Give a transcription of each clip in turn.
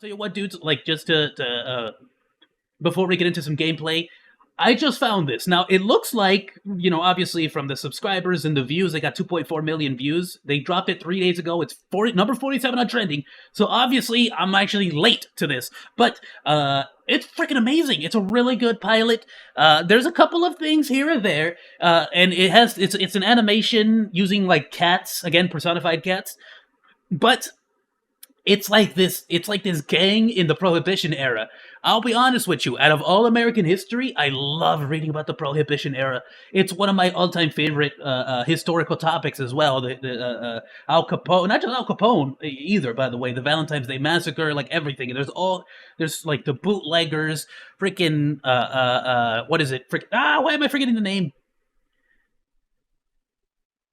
Tell you what, dudes, like just to before we get into some gameplay, I just found this. Now it looks like, obviously from the subscribers and the views, they got 2.4 million views. They dropped it 3 days ago. It's number 47 on trending. So obviously I'm actually late to this, but it's freaking amazing. It's a really good pilot. There's a couple of things here and there, and it's an animation using like cats, again personified cats, but it's like this gang in the Prohibition era. I'll be honest with you, out of all American history, I love reading about the Prohibition era. It's one of my all-time favorite historical topics as well. The Al Capone, not just Al Capone either, by the way. The Valentine's Day Massacre, like everything. There's like the bootleggers, freaking what is it? Why am I forgetting the name?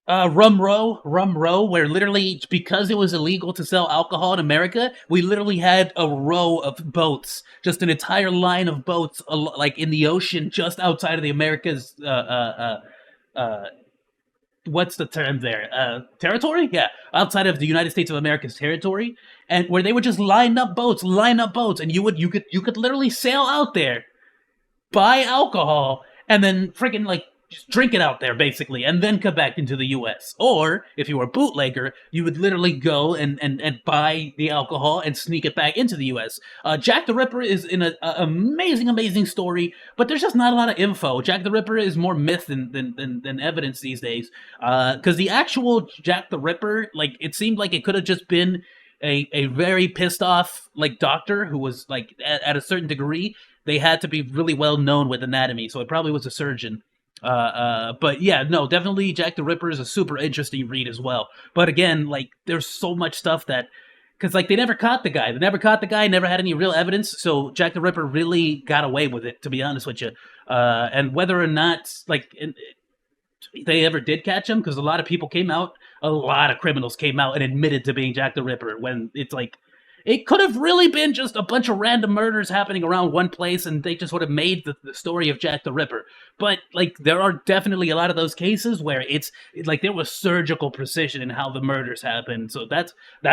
Rum Row, where literally because it was illegal to sell alcohol in America, we literally had a row of boats, just an entire line of boats, like in the ocean, just outside of the Americas. What's the term there? Territory? Yeah, outside of the United States of America's territory, and where they would just line up boats, and you could literally sail out there, buy alcohol, and then freaking like just drink it out there basically, and then come back into the U.S. Or if you were a bootlegger, you would literally go and buy the alcohol and sneak it back into the U.S. Jack the Ripper is in an amazing story, but there's just not a lot of info. Jack the Ripper is more myth than evidence these days. Because the actual Jack the Ripper, like it seemed like it could have just been a very pissed off like doctor who was like at a certain degree. They had to be really well known with anatomy, so it probably was a surgeon. But yeah, no, definitely Jack the Ripper is a super interesting read as well. But again, like, there's so much stuff that, because like they never caught the guy, never had any real evidence. So Jack the Ripper really got away with it, to be honest with you. And whether or not they ever did catch him, because a lot of criminals came out and admitted to being Jack the Ripper, when it's like, it could have really been just a bunch of random murders happening around one place, and they just would have made the story of Jack the Ripper. But, like, there are definitely a lot of those cases where it's like there was surgical precision in how the murders happened. So that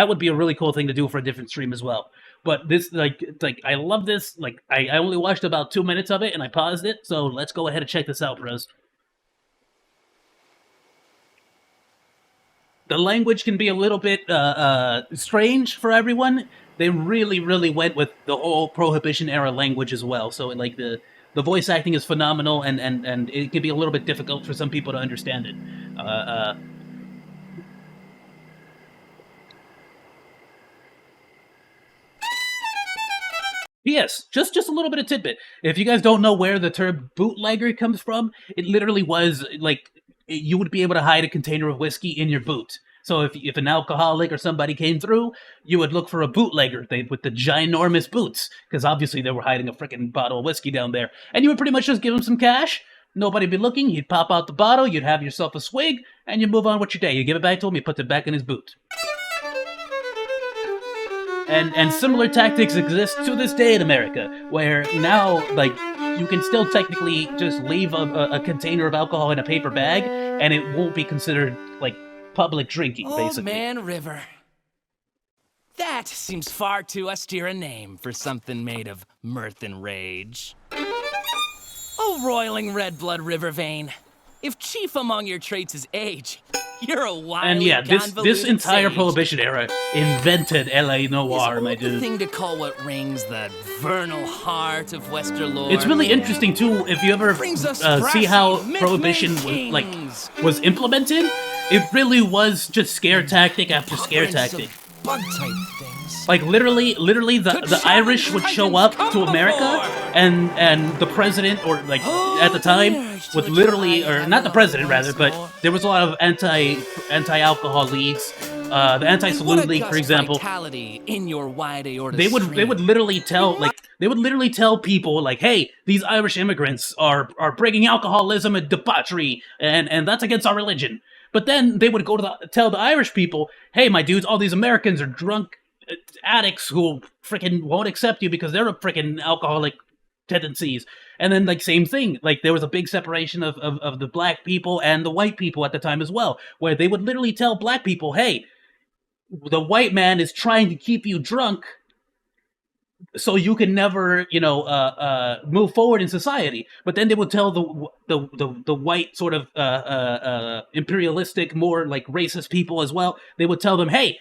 would be a really cool thing to do for a different stream as well. But this, like I love this. Like, I only watched about 2 minutes of it, and I paused it. So let's go ahead and check this out, bros. The language can be a little bit strange for everyone. They really went with the whole Prohibition era language as well. So like the voice acting is phenomenal, and it can be a little bit difficult for some people to understand it. P.S. Just a little bit of tidbit. If you guys don't know where the term bootlegger comes from, it literally was like you would be able to hide a container of whiskey in your boot. So if an alcoholic or somebody came through, you would look for a bootlegger with the ginormous boots, because obviously they were hiding a freaking bottle of whiskey down there. And you would pretty much just give them some cash. Nobody'd be looking. He'd pop out the bottle. You'd have yourself a swig, and you move on with your day. You give it back to him. He puts it back in his boot. And similar tactics exist to this day in America, where now, like, you can still technically just leave a container of alcohol in a paper bag, and it won't be considered, like, public drinking, basically. Old Man River. That seems far too austere a name for something made of mirth and rage. Oh, roiling red blood river vein. If chief among your traits is age, you're a wily, and yeah, this entire sage. Prohibition era invented L.A. noir, my dude. Is thing to call what rings the vernal heart of Westerlore. It's really interesting too if you ever see how Prohibition was implemented. It really was just scare tactic after scare tactic. Bug type things. Like literally, the Irish would show up to America, and the president, or like at the time, would literally, or not the president rather, but there was a lot of anti-alcohol leagues, the anti-saloon league, for example. In your wide aorta they would literally tell people like, hey, these Irish immigrants are breaking alcoholism and debauchery, and that's against our religion. But then they would go to tell the Irish people, hey, my dudes, all these Americans are drunk addicts who freaking won't accept you because they're a freaking alcoholic tendencies. And then, like, same thing. Like, there was a big separation of the black people and the white people at the time as well, where they would literally tell black people, hey, the white man is trying to keep you drunk, so you can never, move forward in society. But then they would tell the white sort of imperialistic, more like racist people as well. They would tell them, hey,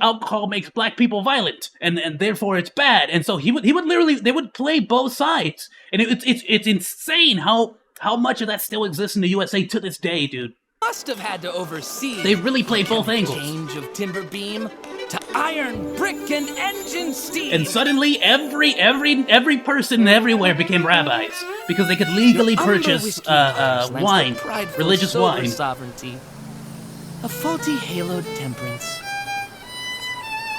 alcohol makes black people violent, and therefore it's bad. And so he would literally, they would play both sides, and it's insane how much of that still exists in the USA to this day, dude. Must have had to oversee. They really played both angles. Change of timber beam to iron, brick, and engine steam. And suddenly, every person everywhere became rabbis because they could legally purchase wine, religious wine. Sovereignty, a faulty haloed temperance,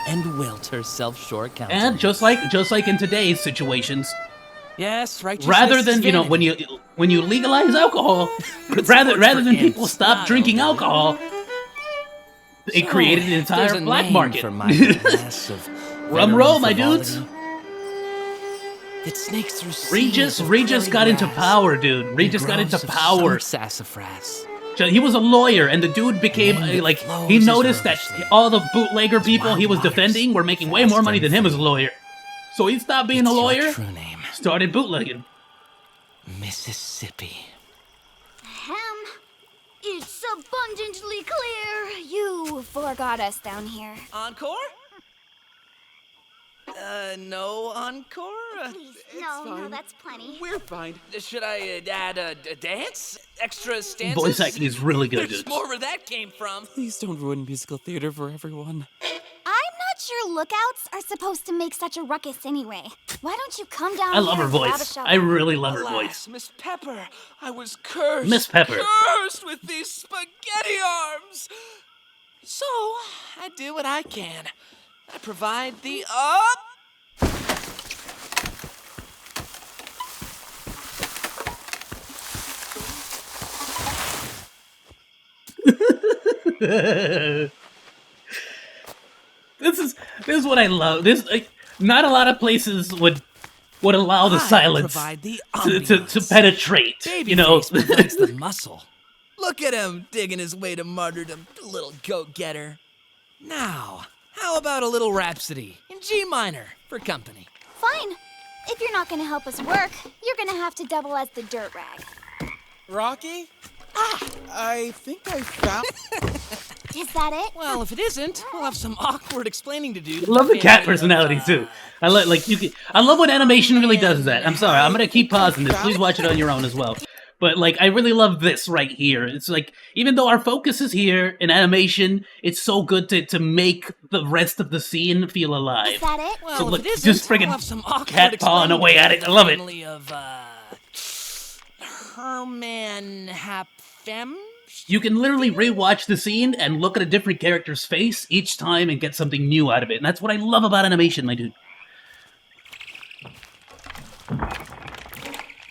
and welter self-shore countenance. And just like in today's situations, yes, right. Rather than when you legalize alcohol, rather than people stop drinking alcohol, it created an entire black market. For my glass of Rum roll, my dudes. It snakes through Regis got into power, dude. Regis got into power. Sassafras. He was a lawyer, and the dude became he noticed that all the bootlegger people he was defending were making way more money than him as a lawyer. So he stopped being a lawyer, True name. started bootlegging. Mississippi. It's abundantly clear you forgot us down here. Encore? No encore? Please, no, that's plenty. We're fine. Should I add a dance? Extra stanzas? Voice acting is really good, There's dude. more where that came from. Please don't ruin musical theater for everyone. I'm not sure lookouts are supposed to make such a ruckus anyway. Why don't you come down I love here her and grab a voice. shovel? I really love her Alas, voice. Miss Pepper, I was cursed. Miss Pepper. Cursed with these spaghetti arms. So, I do what I can. I provide the This is what I love. Not a lot of places would allow the silence provide the to penetrate. Babyface provides the muscle. Look at him digging his way to martyrdom, the little goat-getter. Now, how about a little rhapsody in G minor for company? Fine. If you're not going to help us work, you're going to have to double as the dirt rag. Rocky? I think I found... Is that it? Well, if it isn't, we'll have some awkward explaining to do. I love the cat personality too. I love when animation really does that. I'm sorry, I'm gonna keep pausing this. Please watch it on your own as well. But I really love this right here. It's even though our focus is here in animation, it's so good to make the rest of the scene feel alive. Is that it? Well, So if it isn't, just we'll friggin' have some awkward cat pawing away at it. I love it. family of Herman Hapfem. You can literally rewatch the scene and look at a different character's face each time and get something new out of it. And that's what I love about animation, my dude.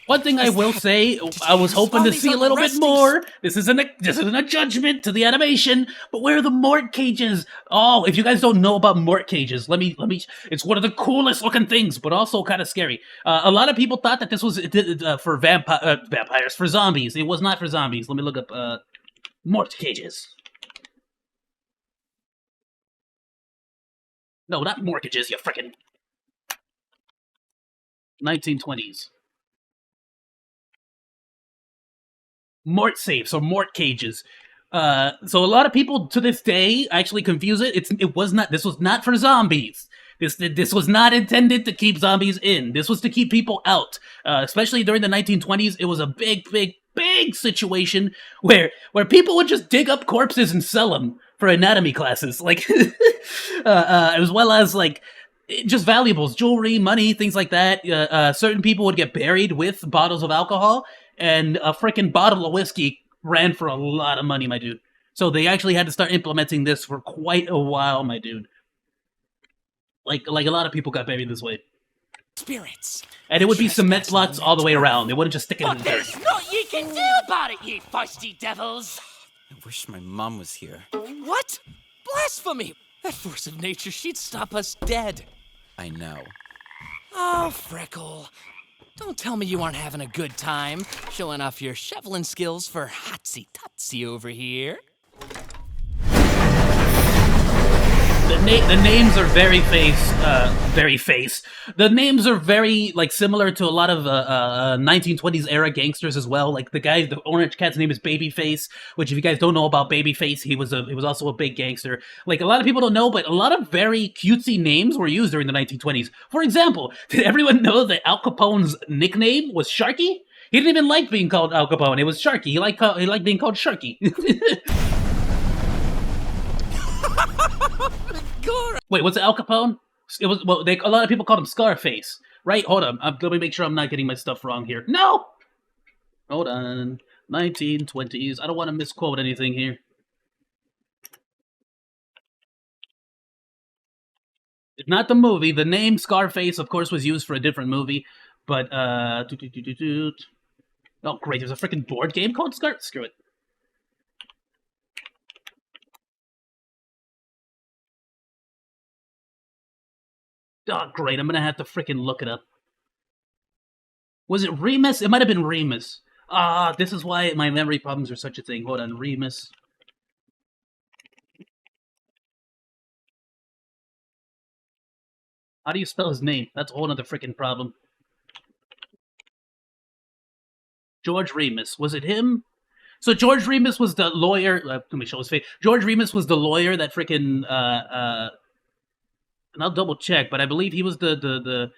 One thing I will say, I was hoping to see a little bit more. This isn't a judgment to the animation, but where are the mort cages? Oh, if you guys don't know about mort cages, let me. It's one of the coolest looking things, but also kind of scary. A lot of people thought that this was for vampires, for zombies. It was not for zombies. Let me look up mort cages. No, not mortgages, you frickin' 1920s. Mort safes or mort cages. So a lot of people to this day actually confuse it. This was not for zombies. This was not intended to keep zombies in. This was to keep people out. Especially during the 1920s, it was a big situation where people would just dig up corpses and sell them for anatomy classes, as well as just valuables, jewelry, money, things like that. Certain people would get buried with bottles of alcohol. And a freaking bottle of whiskey ran for a lot of money, my dude. So they actually had to start implementing this for quite a while, my dude. Like a lot of people got buried this way. Spirits. And it would be cement blocks all the way around. They wouldn't just stick it in the dirt. There's naught ye can do about it, ye feisty devils. I wish my mom was here. What? Blasphemy! That force of nature, she'd stop us dead. I know. Oh, Freckle. Don't tell me you aren't having a good time showing off your shoveling skills for Hotsy Totsy over here. The names are very The names are very like similar to a lot of 1920s era gangsters as well. Like the orange cat's name is Babyface, which if you guys don't know about Babyface, he was also a big gangster. Like a lot of people don't know, but a lot of very cutesy names were used during the 1920s. For example, did everyone know that Al Capone's nickname was Sharky? He didn't even like being called Al Capone. It was Sharky. He liked being called Sharky. Wait, was it Al Capone? It was. Well, a lot of people called him Scarface, right? Hold on. Let me make sure I'm not getting my stuff wrong here. No. Hold on. 1920s. I don't want to misquote anything here. Not the movie. The name Scarface, of course, was used for a different movie. But oh great, there's a freaking board game called Screw it. Oh great, I'm gonna have to freaking look it up. Was it Remus? It might have been Remus. This is why my memory problems are such a thing. Hold on, Remus. How do you spell his name? That's a whole other freaking problem. George Remus. Was it him? So George Remus was the lawyer. Let me show his face. George Remus was the lawyer that freaking and I'll double check, but I believe he was the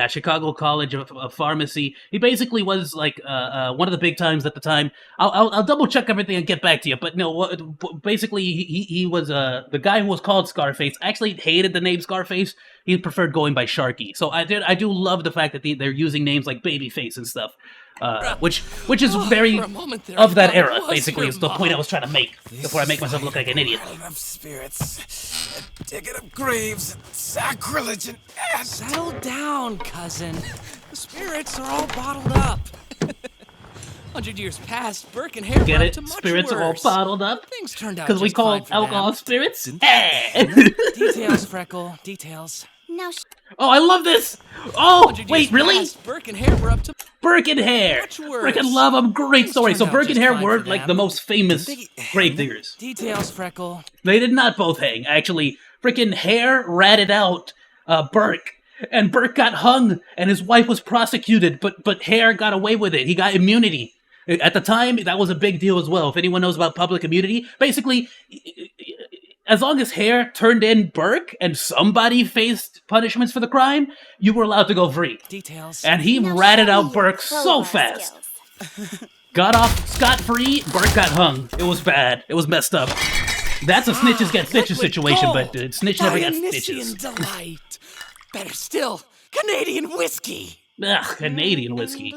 Chicago College of Pharmacy. He basically was like one of the big times at the time. I'll double check everything and get back to you. But no, basically he was the guy who was called Scarface. Actually hated the name Scarface. He preferred going by Sharky. So I do love the fact that they're using names like Babyface and stuff. Which is very of that era, basically, is the point I was trying to make before I make myself look like an idiot. Of spirits, digging up graves, sacrilege, and Settle down, cousin. The spirits are all bottled up. 100 years past, Burke and Hare Get were up it? to much Spirits are all worse. bottled up? Things turned out Because we just call fine for alcohol them. spirits? Details, Freckle. Details. Now, Oh, I love this! Oh, 100 wait, years really? past, Burke and Hare were up to Burke and Hare! much worse. Freaking love them, great Things story. turned So out Burke and just Hare fine were for like the them. most famous grave diggers. Details, Freckle. They did not both hang, actually. Freaking Hare ratted out Burke, and Burke got hung, and his wife was prosecuted, but Hare got away with it. He got immunity. At the time, that was a big deal as well. If anyone knows about public immunity, basically, as long as Hare turned in Burke and somebody faced punishments for the crime, you were allowed to go free. Details. And he now ratted show me out your Burke so crowbar fast. skills. Got off scot-free, Burke got hung. It was bad. It was messed up. That's a snitches get stitches situation, but snitch never got stitches. Dionysian delight. Better still, Canadian whiskey. Ugh, Canadian whiskey.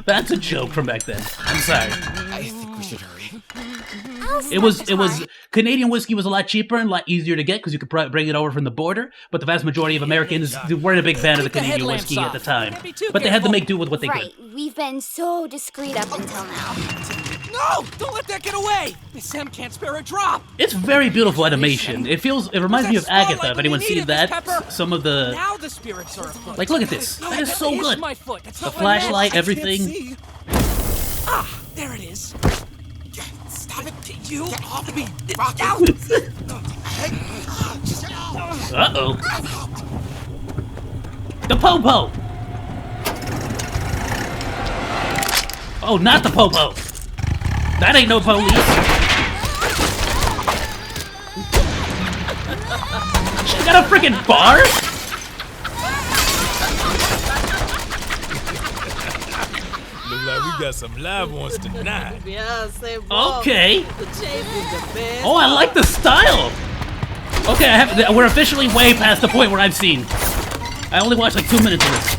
That's a joke from back then. I'm sorry. I think we should hurry. It was Canadian whiskey was a lot cheaper and a lot easier to get because you could bring it over from the border. But the vast majority of Americans weren't a big fan of the Keep the Canadian headlamps whiskey at the off. time. Can't be too But they had to careful. make do with what they Right, could. we've been so discreet up until now. No, don't let that get away. Miss Sam can't spare a drop. It's very beautiful animation. It reminds me of That Agatha. spotlight If when anyone's you seen need it, Miss that, Pepper. some of the Now the spirits are afoot. like, look at this. No, That is so it's good. my foot. That's The not what I meant. flashlight, Can't everything. see. Ah, there it is. Stop it. You off me. Rocky. Uh-oh. The Popo! Oh, not the Popo! That ain't no police! She got a freaking bar? Look like we got some live ones tonight. Okay. Oh, I like the style! Okay, we're officially way past the point where I've seen. I only watched like 2 minutes of this.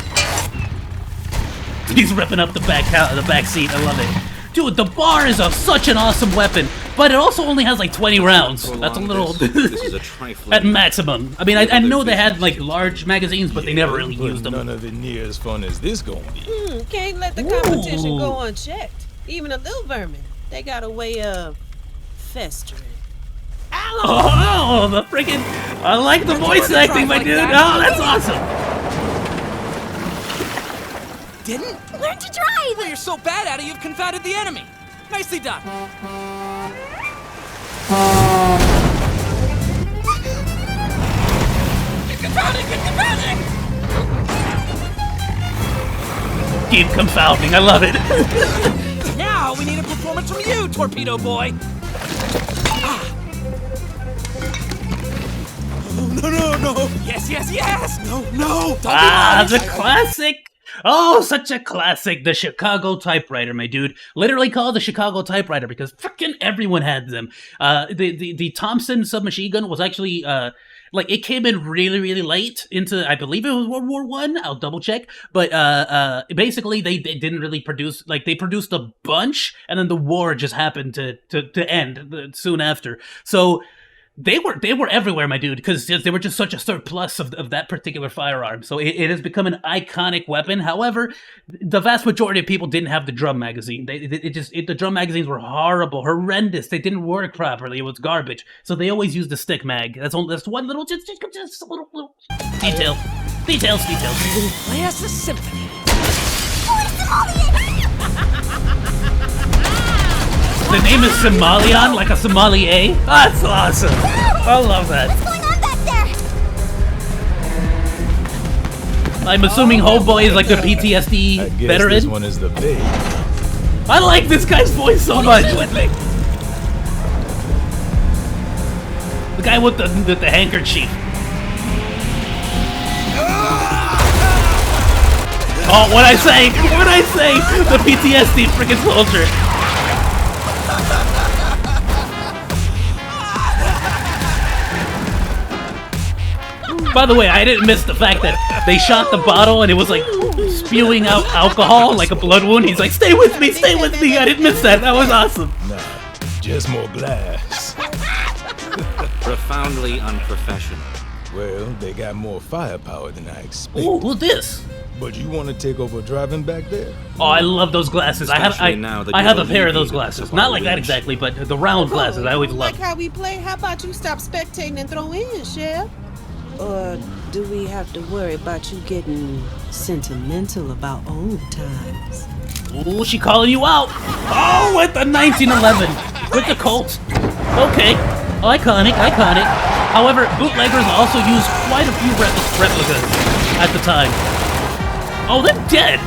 He's ripping up the back seat. I love it. Dude, the bar is such an awesome weapon, but it also only has like 20 rounds. That's a little... This is a trifling. at maximum. I mean, I know they had like large magazines, but they never really But used them. None of it near as fun as this gonna be. Can't let the competition go Ooh. unchecked. Even a little vermin, they got a way of festering. Oh, the freaking... I like the voice acting, my dude. Oh, that's awesome. Didn't? Learn to drive! Well, you're so bad at it, you've confounded the enemy. Nicely done. Keep confounding, I love it. Now we need a performance from you, Torpedo Boy. No. Yes, yes, yes. No. Don't be The modest. classic. Oh, such a classic. The Chicago typewriter, my dude. Literally called the Chicago typewriter because freaking everyone had them. The Thompson submachine gun was actually like it came in really, really late into, I believe it was World War I. I'll double check. But basically they didn't really produce, like they produced a bunch and then the war just happened to end soon after. So they were everywhere, my dude, because they were just such a surplus of that particular firearm. So it has become an iconic weapon. However, the vast majority of people didn't have the drum magazine. The drum magazines were horrendous. They didn't work properly. It was garbage. So they always used the stick mag. That's one little just a little detail. Details. Play us a symphony. The name is Somalian, like a sommelier. That's awesome. I love that. What's going on back there? I'm assuming Homeboy is like the PTSD I guess veteran. this one is the bait. I like this guy's voice so much. The guy with the handkerchief. Oh, what'd I say? The PTSD freaking soldier. By the way, I didn't miss the fact that they shot the bottle and it was like spewing out alcohol like a blood wound. He's like, stay with me. I didn't miss that. That was awesome. Nah, just more glass. Profoundly unprofessional. Well, they got more firepower than I expected. Ooh, who's this? But you want to take over driving back there? Oh, I love those glasses. I have Especially now that I you have a believe pair of those even glasses. it's a Not like that violation. exactly, but the round glasses I always You love. like how we play? How about you stop spectating and throw in, Chef? Or do we have to worry about you getting sentimental about old times? Ooh, she calling you out. Oh, with the 1911. With the Colt. Okay. Iconic. However, bootleggers also used quite a few replicas at the time. Oh, they're dead.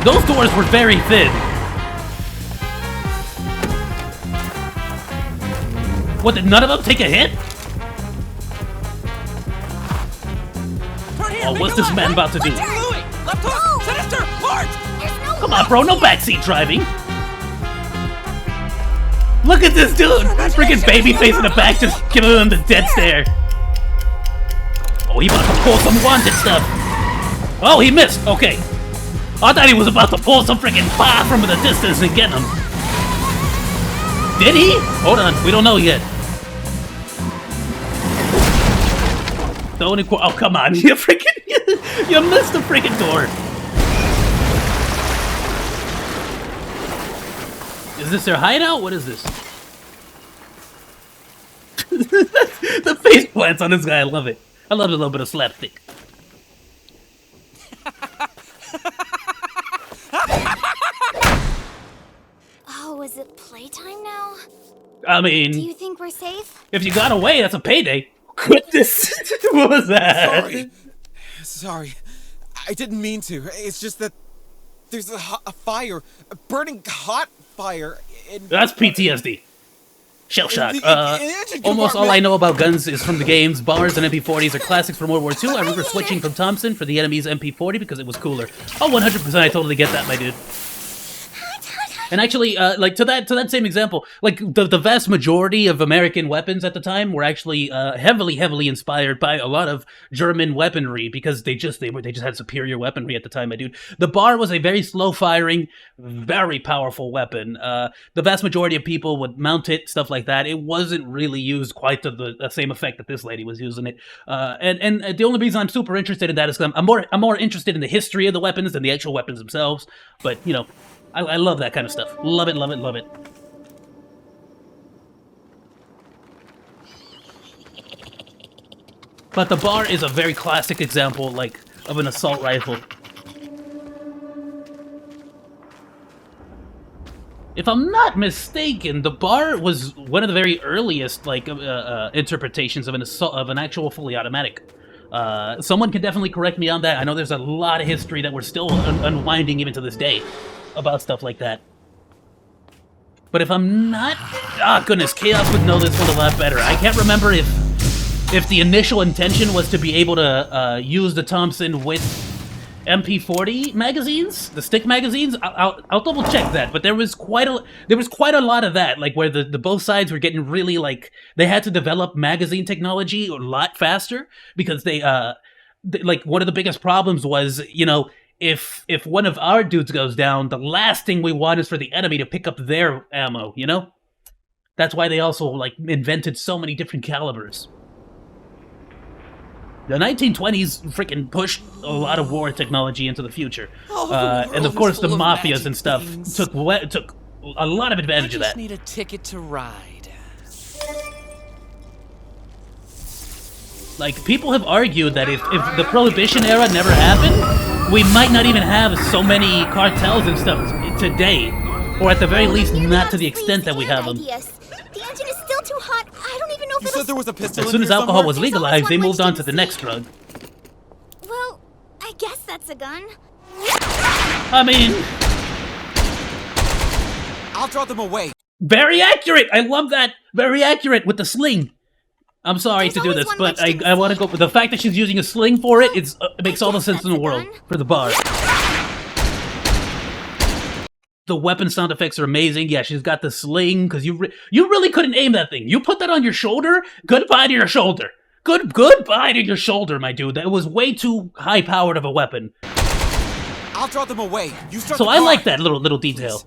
Those doors were very thin. What, did none of them take a hit? Oh, what's this man about to do? Louis, left hook, sinister, port. Come on, bro, no backseat driving. Look at this dude! Freaking baby face in the back just giving him the dead stare. Oh, he about to pull some wanted stuff. Oh, he missed. Okay. I thought he was about to pull some freaking fire from the distance and get him. Did he? Hold on, we don't know yet. Oh, come on. You freaking... you missed the freaking door. Is this their hideout? What is this? The face plants on this guy, I love it. I love a little bit of slapstick. Oh, is it playtime now? I Do mean, you think we're safe? if you got away, that's a payday. Goodness. What was that? Sorry. I didn't mean to. It's just that there's a fire, a burning hot fire. That's PTSD. Shell shock. In the engine Almost all compartment. I know about guns is from the games. Bombers and MP40s are classics from World War II. I remember switching from Thompson for the enemy's MP40 because it was cooler. Oh, 100%, I totally get that, my dude. And actually, like to that same example, like the vast majority of American weapons at the time were actually heavily inspired by a lot of German weaponry because they just had superior weaponry at the time, my dude. The bar was a very slow firing, very powerful weapon. The vast majority of people would mount it, stuff like that. It wasn't really used quite to the same effect that this lady was using it. And the only reason I'm super interested in that is because I'm more interested in the history of the weapons than the actual weapons themselves. But you know. I love that kind of stuff. Love it. But the bar is a very classic example, like, of an assault rifle. if I'm not mistaken, the bar was one of the very earliest like interpretations of an actual fully automatic. Someone can definitely correct me on that. I know there's a lot of history that we're still unwinding even to this day about stuff like that. But if I'm not... Ah, goodness, Chaos would know this one a lot better. I can't remember if the initial intention was to be able to use the Thompson with MP40 magazines, the stick magazines. I'll double check that. But there was quite a lot of that, like where the both sides were getting really like they had to develop magazine technology a lot faster because they like one of the biggest problems was, you know, if one of our dudes goes down, the last thing we want is for the enemy to pick up their ammo, you know? That's why they also, like, invented so many different calibers. The 1920s freaking pushed a lot of war technology into the future. And of course the mafias and stuff took a lot of advantage of that. I just need a ticket to ride. Like, people have argued that if the Prohibition era never happened, we might not even have so many cartels and stuff today. Or at the very least, not to the extent that we have them. The engine is still too hot. I don't even know if You said there was a pistol As in soon as here alcohol somewhere? was legalized, they moved on to the next drug. Well, I guess that's a gun. I mean... I'll draw them away. Very accurate! I love that! Very accurate with the sling. I'm sorry to do this, but I want to go... The fact that she's using a sling for it, it makes all the sense in the world for the bar. The weapon sound effects are amazing. Yeah, she's got the sling, because you really couldn't aim that thing. You put that on your shoulder, goodbye to your shoulder. Goodbye to your shoulder, my dude. That was way too high-powered of a weapon. I'll draw them away. You start So the I car. like that little detail.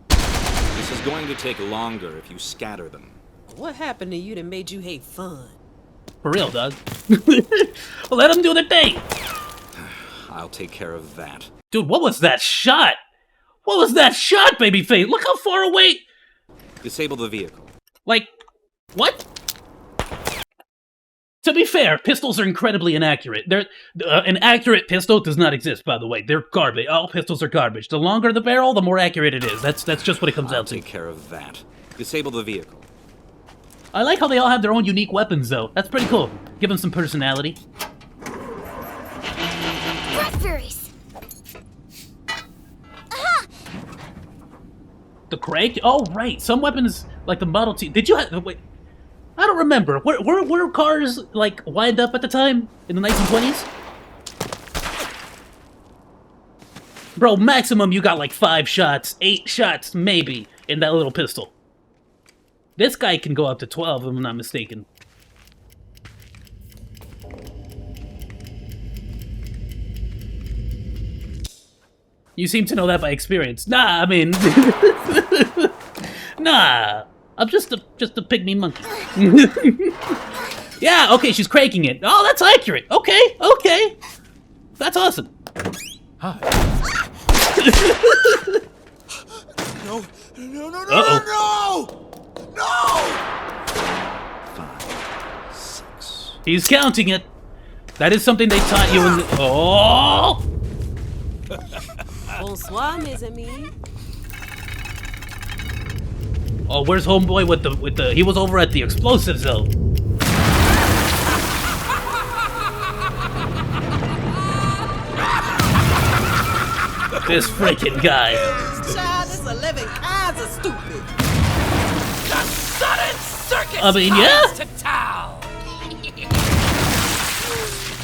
This is going to take longer if you scatter them. What happened to you that made you hate fun? For real, dog. Let them do their thing. I'll take care of that. Dude, what was that shot? What was that shot, babyface? Look how far away... Disable the vehicle. Like, what? To be fair, pistols are incredibly inaccurate. An accurate pistol does not exist, by the way. They're garbage. All pistols are garbage. The longer the barrel, the more accurate it is. That's just what it comes I'll out to. take care of that. Disable the vehicle. I like how they all have their own unique weapons, though. That's pretty cool. Give them some personality. Raspberries. The crank? Oh, right. Some weapons, like the Model T... Did you have... Wait. I don't remember. Were cars, like, wind up at the time? In the 1920s? Bro, maximum you got, like, 5 shots. 8 shots, maybe, in that little pistol. This guy can go up to 12, if I'm not mistaken. You seem to know that by experience. Nah, I mean... Nah, I'm just a pygmy monkey. Yeah, okay, she's cranking it. Oh, that's accurate. Okay. That's awesome. Hi. No! Uh-oh. No! 5, 6. He's counting it. That is something they taught you in the... Oh! Bonsoir, mes amis. Oh, where's homeboy with the... He was over at the explosive zone. This freaking guy. Child, this 11 kinds of stupid. The sudden circus I mean, yeah. comes to town.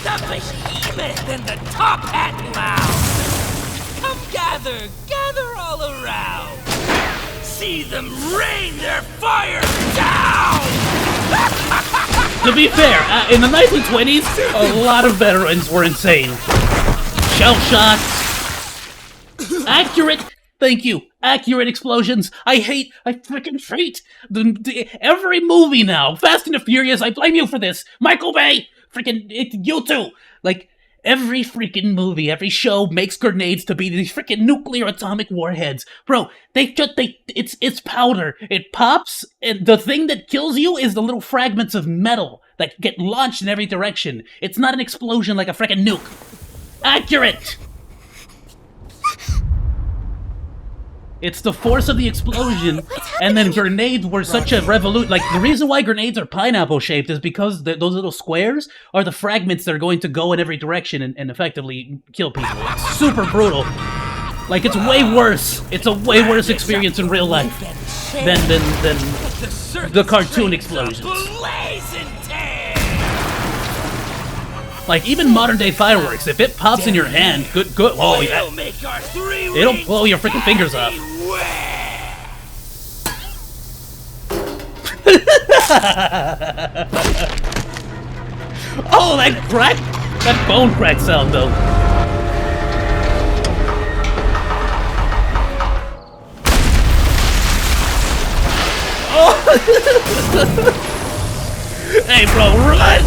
The behemoth and the top hat clown. Come gather all around. See them rain their fire down. To be fair, in the 1920s, a lot of veterans were insane. Shell shots. Accurate. Thank you. Accurate explosions. I freaking hate every movie now. Fast and the Furious, I blame you for this. Michael Bay, you too. Like, every freaking movie, every show makes grenades to be these freaking nuclear atomic warheads. Bro, it's powder. It pops, and the thing that kills you is the little fragments of metal that get launched in every direction. It's not an explosion like a freaking nuke. It's the force of the explosion, and then grenades were such a revolution. Like, the reason why grenades are pineapple-shaped is because those little squares are the fragments that are going to go in every direction and effectively kill people. It's super brutal. Like, it's way worse. It's a way worse experience in real life than the cartoon explosions. Like, even modern-day fireworks, if it pops in your hand, good, oh, yeah. It'll blow your freaking fingers off. Oh, that crack! That bone crack sound, though. Oh! Hey, bro, run!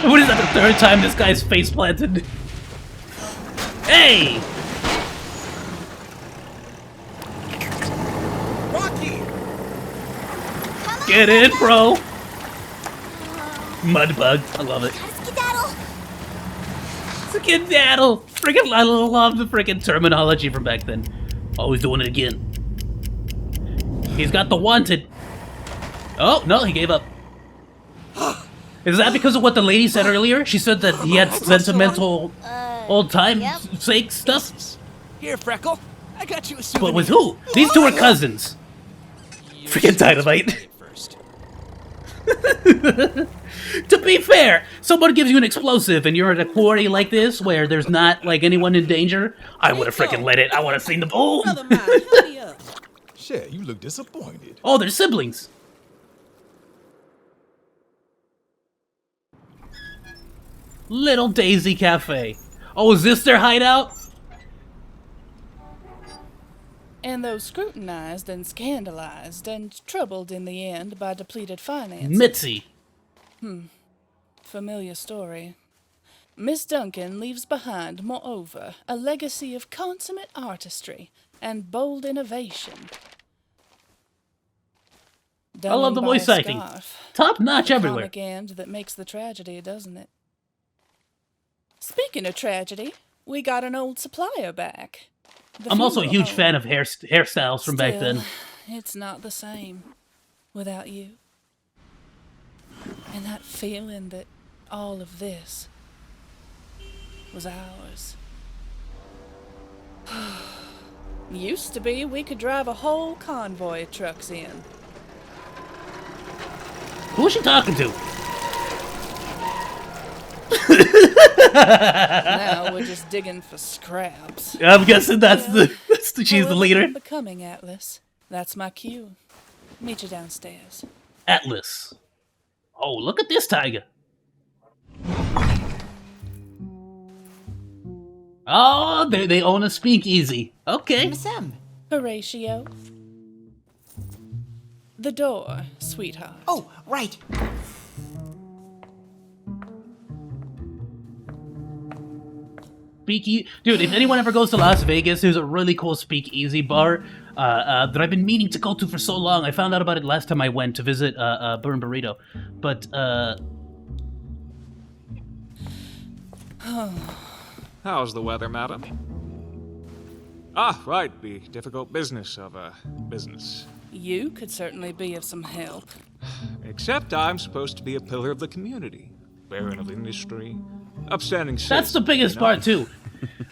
What is that, the third time this guy's face planted? Hey! Rocky! Get in, bro! Mudbug, I love it. Skedaddle! Freaking, I love the freaking terminology from back then. Oh, he's doing it again. He's got the wanted. Oh, no, he gave up. Is that because of what the lady said earlier? She said that he had sentimental old-time sake stuff? Here, Freckle. I got you a souvenir. But with who? These two are cousins. Freaking Dynamite. To be fair, someone gives you an explosive and you're at a quarry like this where there's not, like, anyone in danger, I would have freaking let it. I would have seen the boom. Brother mine, help me up. Shit, you look disappointed. Oh, they're siblings. Little Daisy Cafe. Oh, is this their hideout? And though scrutinized and scandalized and troubled in the end by depleted finances. Mitzi. Familiar story. Miss Duncan leaves behind, moreover, a legacy of consummate artistry and bold innovation. I love the voice acting. Top notch everywhere. Comic end that makes the tragedy, doesn't it? Speaking of tragedy, we got an old supplier back. I'm also a huge fan of hairstyles from back then. It's not the same without you. And that feeling that all of this was ours. Used to be we could drive a whole convoy of trucks in. Who's she talking to? Now we're just digging for scraps. I'm guessing she's the leader. I'm becoming Atlas. That's my cue. Meet you downstairs. Atlas. Oh, look at this tiger. Oh, they own a speakeasy. Okay. Horatio. The door, sweetheart. Oh, right. Speakeasy. Dude, if anyone ever goes to Las Vegas, there's a really cool speakeasy bar that I've been meaning to go to for so long. I found out about it last time I went to visit Burn Burrito. But, How's the weather, madam? Ah, right, the difficult business of business. You could certainly be of some help. Except I'm supposed to be a pillar of the community, baron of industry, upstanding citizen. That's the biggest part, too.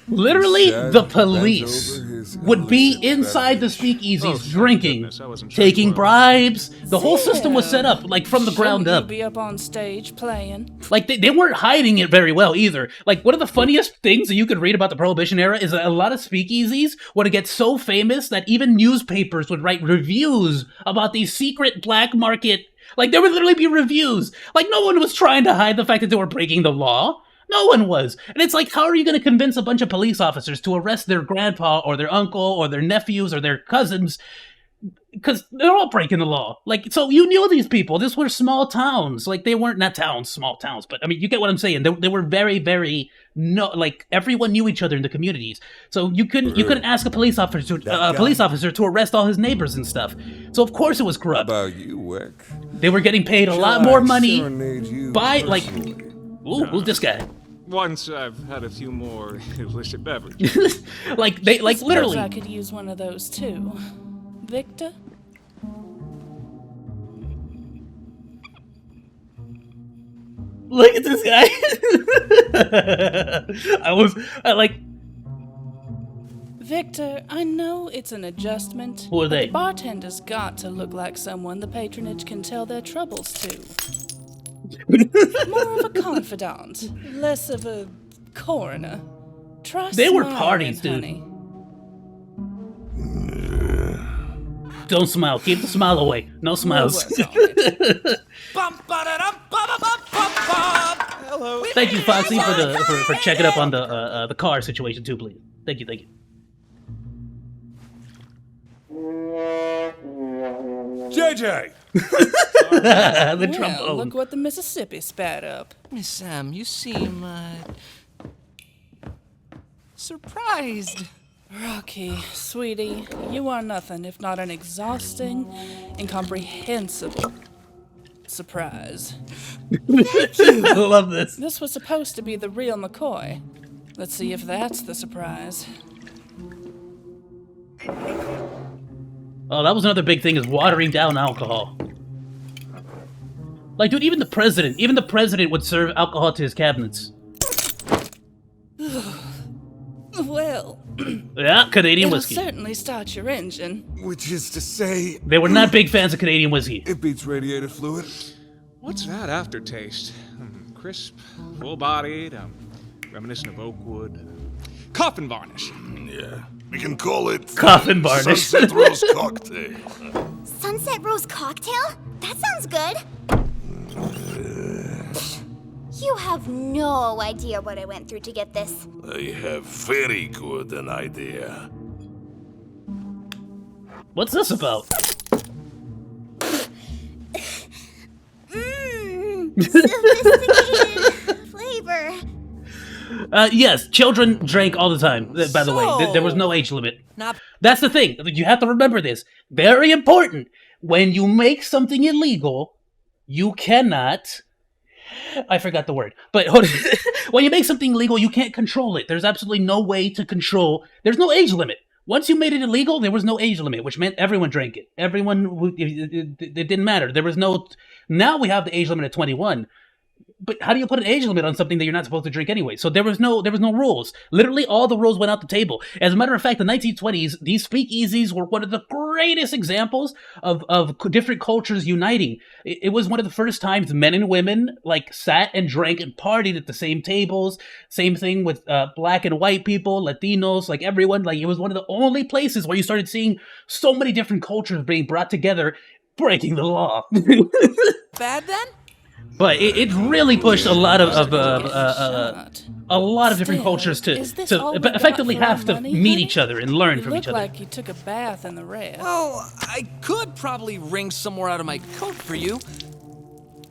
Literally, the police would be inside the speakeasies drinking, taking bribes. The whole system was set up, like, from the ground up. Be up on stage playing. Like, they weren't hiding it very well, either. Like, one of the funniest things that you could read about the Prohibition era is that a lot of speakeasies would get so famous that even newspapers would write reviews about these secret black market. Like, there would literally be reviews. Like, no one was trying to hide the fact that they were breaking the law. No one was. And it's like, how are you going to convince a bunch of police officers to arrest their grandpa or their uncle or their nephews or their cousins because they're all breaking the law. Like, so you knew these people. This were small towns. Like, they weren't, not towns, small towns, but I mean, you get what I'm saying. They were very, very, no, like, everyone knew each other in the communities. So you couldn't ask a police officer to arrest all his neighbors and stuff. So of course it was corrupt. How about you, Wick? They were getting paid a lot more money by, like, who's this guy? Once I've had a few more illicit beverages. like, they, like, literally. I could use one of those too. Victor? Look at this guy. Victor, I know it's an adjustment. Who are but they? The bartender's got to look like someone the patronage can tell their troubles to. More of a confidant, less of a coroner. Try They were smiling, parties, dude. honey. Don't smile. Keep the smile away. No smiles. Hello. Thank you, Foxy, for checking up on the car situation too, please. Thank you. JJ! The Well, trombone. look what the Mississippi spat up. Miss Sam, you seem, surprised. Rocky, sweetie, you are nothing if not an exhausting, incomprehensible surprise. I love this. This was supposed to be the real McCoy. Let's see if that's the surprise. Oh, that was another big thing, is watering down alcohol. Like, dude, even the president would serve alcohol to his cabinets. Well, Yeah, Canadian it'll whiskey. certainly start your engine. Which is to say, They were not big fans of Canadian whiskey. it beats radiator fluid. What's that aftertaste? Crisp, full-bodied, reminiscent of oak wood. Coffin varnish. Yeah, we can call it Coffin varnish. Sunset Rose Cocktail. Sunset Rose Cocktail? That sounds good. You have no idea what I went through to get this. I have very good an idea. What's this about? Sophisticated flavor. Yes, children drank all the time, by the way. There was no age limit. That's the thing. You have to remember this. Very important. When you make something illegal, you cannot... I forgot the word. But when you make something illegal, you can't control it. There's absolutely no way to control... There's no age limit. Once you made it illegal, there was no age limit, which meant everyone drank it. It didn't matter. There was no... Now we have the age limit at 21. But how do you put an age limit on something that you're not supposed to drink anyway? So there was no rules. Literally, all the rules went out the table. As a matter of fact, the 1920s, these speakeasies were one of the greatest examples of different cultures uniting. It was one of the first times men and women like sat and drank and partied at the same tables. Same thing with black and white people, Latinos, like everyone. Like, it was one of the only places where you started seeing so many different cultures being brought together, breaking the law. Bad then? But it really pushed a lot of different cultures to effectively have to meet each other and learn from each other. Like you took a bath in the red. Well, I could probably wring some more out of my coat for you.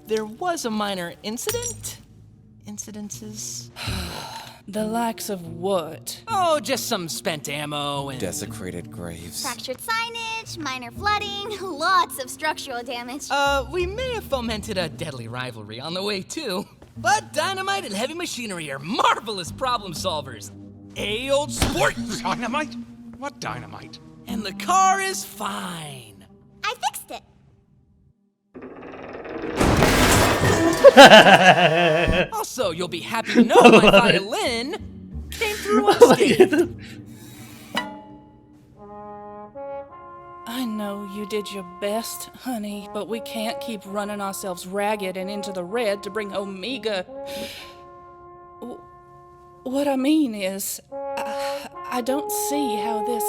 There was a minor incident. Incidences? The likes of what? Oh, just some spent ammo and... Desecrated graves. Fractured signage, minor flooding, lots of structural damage. We may have fomented a deadly rivalry on the way, too. But dynamite and heavy machinery are marvelous problem solvers. Old sport! Dynamite? What dynamite? And the car is fine. I fixed it. Also, you'll be happy to know my violin came through unscathed. I know you did your best, honey, but we can't keep running ourselves ragged and into the red to bring Omega. What I mean is, I don't see how this...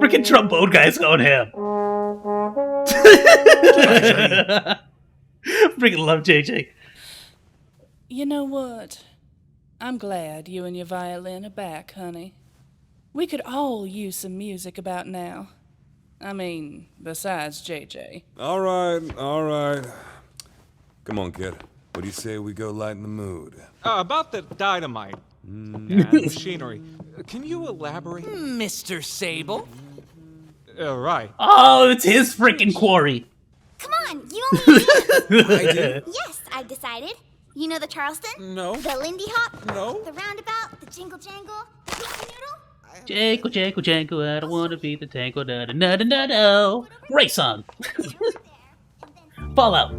Freaking trombone guy's going ham. Freaking love JJ. You know what? I'm glad you and your violin are back, honey. We could all use some music about now. I mean, besides JJ. All right. Come on, kid. What do you say we go lighten the mood? About the dynamite and machinery. Can you elaborate? Mr. Sable? Right. Oh, it's his freaking quarry. Come on, you only I do? Yes, I've decided. You know the Charleston? No. The Lindy Hop? No. The Roundabout? The Jingle Jangle? The Pizza Noodle? Jangle, jangle, jangle, I don't wanna be the tangle, da da da da da da. Great song. Fallout.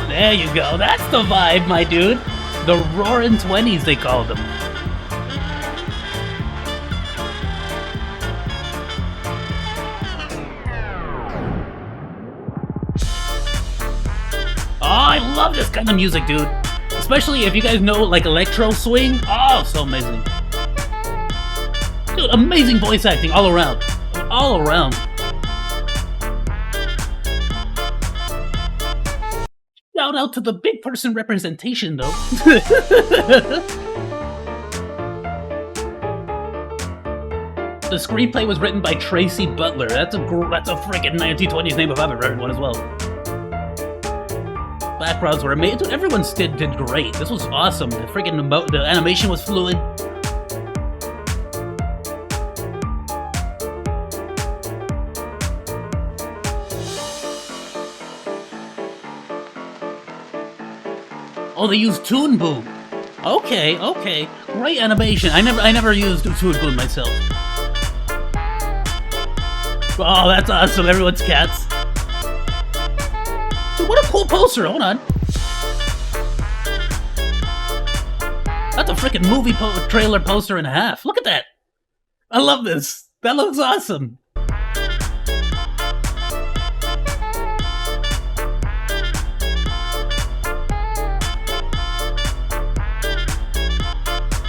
There you go, that's the vibe, my dude. The Roaring 20s, they called them. Oh, I love this kind of music, dude. Especially if you guys know, like, electro swing. Oh, so amazing. Dude, amazing voice acting all around. All around. Shout out to the big person representation, though. The screenplay was written by Tracy Butler. That's a freaking 1920s name if I've ever heard one as well. Backgrounds were amazing. Dude, everyone did great. This was awesome. The freaking the animation was fluid. Oh, they used Toon Boom. Okay. Great animation. I never used Toon Boom myself. Oh, that's awesome. Everyone's cats. Dude, what a cool poster. Hold on. That's a freaking movie trailer poster and a half. Look at that. I love this. That looks awesome.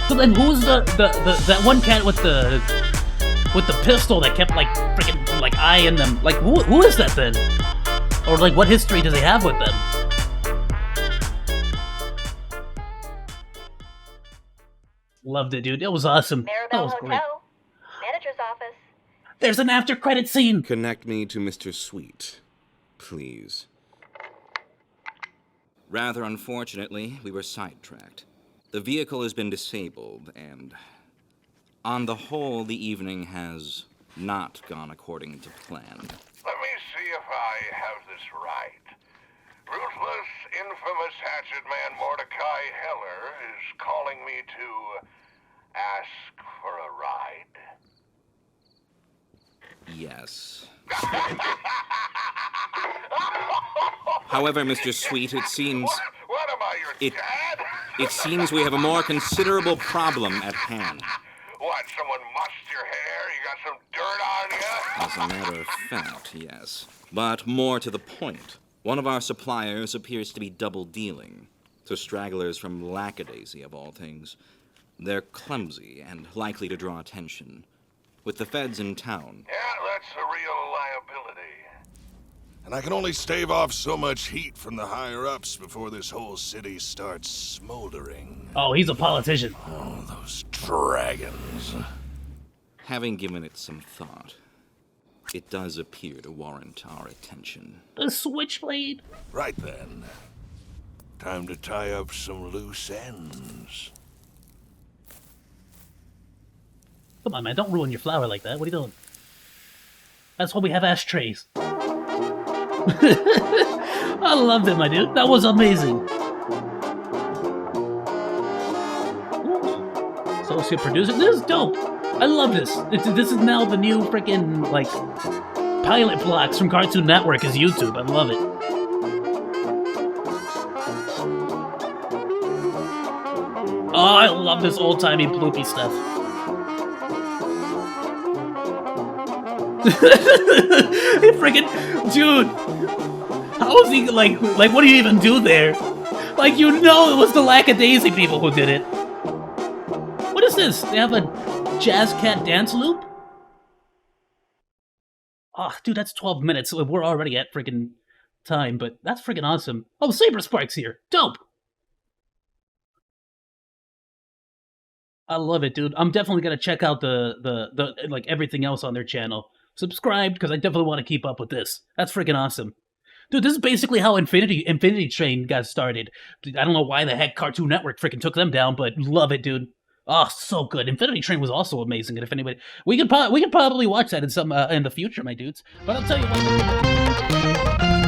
So then who's that one cat with the pistol that kept like freaking like eyeing them? Like who is that then? Or like what history does he have with them? Loved it, dude. It was awesome. That was great. Manager's office. There's an after credit scene. Connect me to Mr. Sweet, please. Rather unfortunately, we were sidetracked. The vehicle has been disabled, and on the whole, the evening has not gone according to plan. Let me see if I have this right. Ruthless, infamous hatchet man Mordecai Heller is calling me to ask for a ride. Yes. However, Mr. Sweet, it seems... What am I, your dad? It seems we have a more considerable problem at hand. What, someone mussed your hair? You got some dirt on you? As a matter of fact, yes. But more to the point, one of our suppliers appears to be double-dealing. To stragglers from Lackadaisy, of all things. They're clumsy and likely to draw attention. With the feds in town... Yeah, that's a real liability. And I can only stave off so much heat from the higher-ups before this whole city starts smoldering. Oh, he's a politician. Oh, those dragons. Having given it some thought, it does appear to warrant our attention. The switchblade. Right then. Time to tie up some loose ends. Come on, man, don't ruin your flower like that. What are you doing? That's why we have ashtrays. I loved it, my dude. That was amazing. Associate producer. This is dope. I love this. This is now the new freaking, like, pilot blocks from Cartoon Network is YouTube. I love it. Oh, I love this old-timey bloopy stuff. Freaking dude, how is he like what do you even do there? Like, you know it was the Lackadaisy people who did it. What is this? They have a Jazz Cat dance loop? Oh, dude, that's 12 minutes. So we're already at freaking time, but that's freaking awesome. Oh, Saber Spark's here. Dope. I love it, dude. I'm definitely gonna check out the like everything else on their channel. Subscribe, because I definitely want to keep up with this. That's freaking awesome. Dude, this is basically how Infinity Train got started. Dude, I don't know why the heck Cartoon Network freaking took them down, but love it, dude. Oh, so good. Infinity Train was also amazing, and if anybody, we could probably watch that in the future, my dudes. But I'll tell you what.